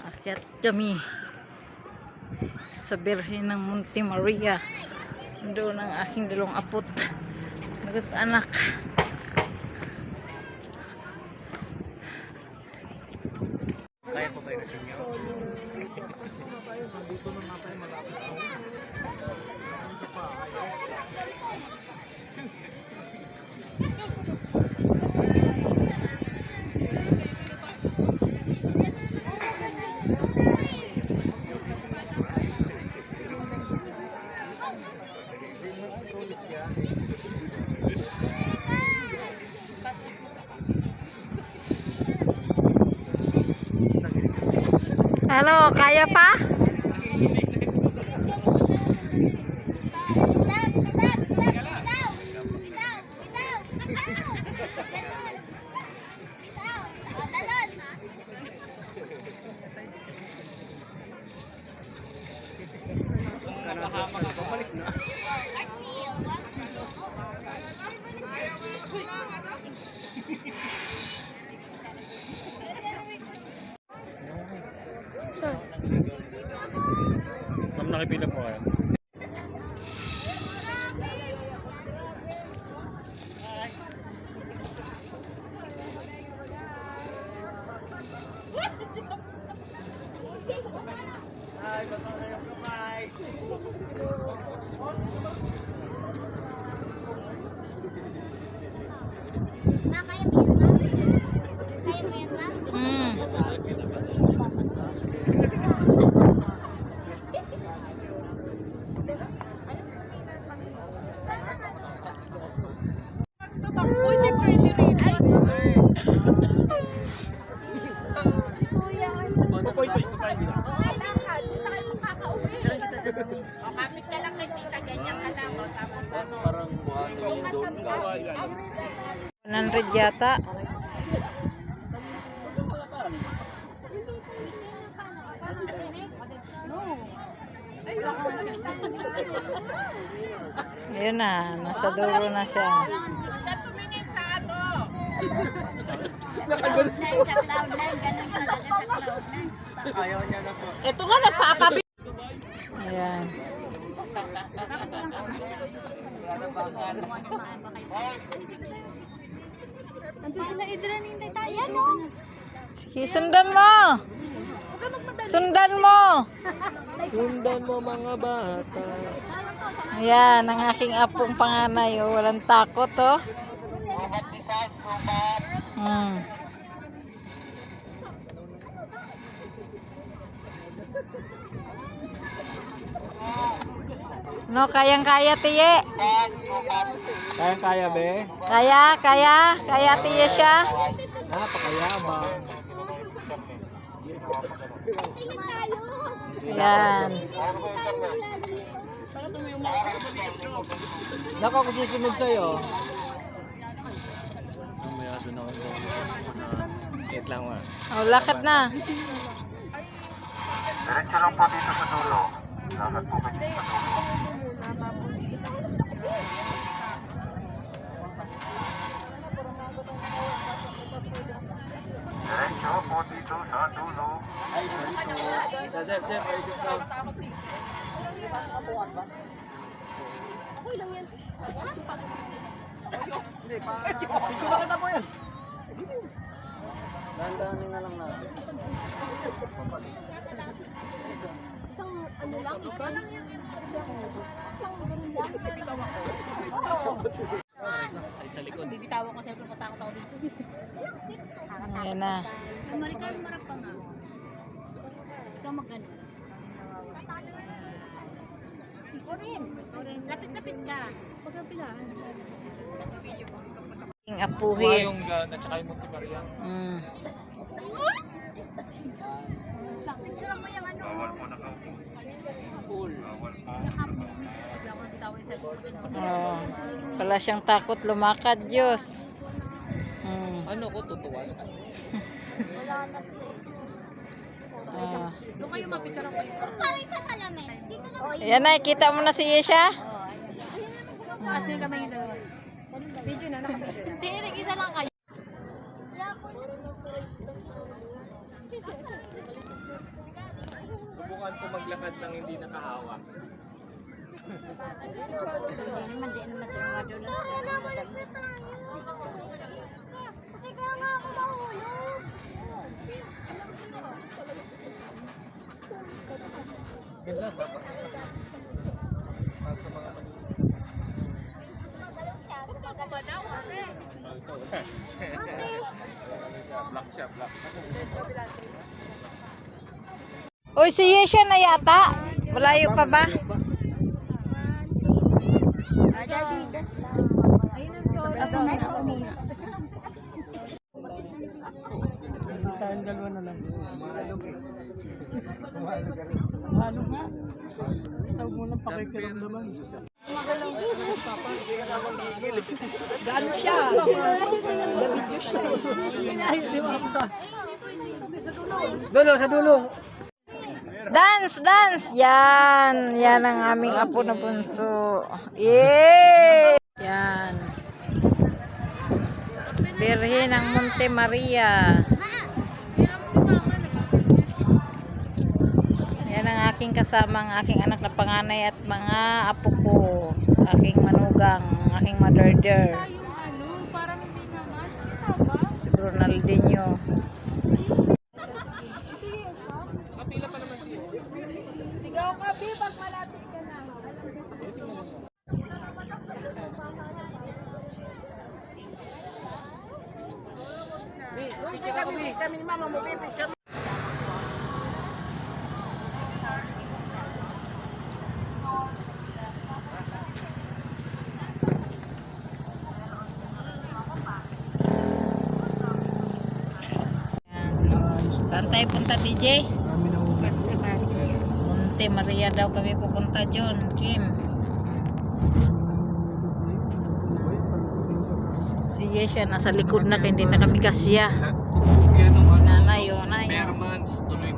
Aakyat kami sa Birhen ng Monte Maria. Doon ang aking dalawang apot. Nagat anak. Kaya po ba yung sinyo? Halo, kaya pa? Ma'am, nakipila po kayo. Ay, basta na yung kamay. Kaya mo yan, ma'am? Kaya mo yan, ma'am? Pwede rin. Si Kuya, ano? Kailangan, hindi tayo makakauwi. O, kapit ka lang kay tita, ganyan ka lang. O, tapos ano? Parang buhati yung doon ka. 100 yata. Ayun na, nasa dulo na siya. Tumingin sa ano? Cloud9, sa Cloud9, ganun talaga sa Cloud9. Ayaw niya na po. Ito nga, nagpapabit. Ayan. Nandun sila Idran, hintay tayo. Ayan, o. Sige, sundan mo! Huwag ka magmadali. Sundan mo! Sundan mo mga bata. Ayan, ang aking apong panganay. Oh, walang takot, oh. No, kayang-kaya, tiye. Kaya be? Kaya tiye siya. Napakayabang. Tingin tayo. Ayan. Nako, kung susunod sa'yo. Mamaya doon ako doon. Wait lang ma. Oh, lakad na. Diretso lang po dito sa dulo. Lakad po kayo sa dulo. Diretso po dito sa dulo. Ay, sorry po. Zep, ay dito lang. Okay lang yan. Hindi, para mo yan. Dandanin na lang natin. Isang ano lang, ikaw. Isang ganun lang. Sa likod. Bibitawan ko siyempre, natakot ako dito. Ayan na. Marikal, marap pa nga. Ikaw mag-ano. Iko rin. Lapit-lapit ka. Pagkapilaan. Video ko. Aking apuhis. Yung at saka yung Monte Maria. Picture mo yung ano. Bawal po nakaupo. Cool. Bawal po. Oh, wala siyang takot lumakad, Diyos. Ano ko, tutuwa? Wala na. Ah. Doon kayo mapicture kayo. Parang sa salamin. Dito na Yan na, kita mo na si Yesha? Kasi kami yung dalawa. Video na, naka-video na. Hindi, isa lang kayo. Subukan ko maglakad ng hindi nakahawak. Hindi naman siya madulas. Ganda dapat. Black siya, black. Uy, si Yesha na yata. Malayo pa ba? Tayong dalawa na lang. Halo nga. Tawag mo lang pakikiramdaman. Gano siya? Video siya. Di ba? Dulo, sa dulo. Dance, dance. Yan. Yan ang aming apo na bunso. Yay! Yan. Birhen ng Monte Maria. Yan ang aking kasama, ang aking anak na panganay at mga apo ko. Aking manugang, aking mother-der. Si Ronaldinho. Kami ni mama mo, picture. Saan tayo punta, DJ? Monte Maria daw kami pupunta, John, Kim. Si Yesha nasa likod na, hindi na kami kasya. Yan ang Nanay, oh, nanay. Bermans, tuloy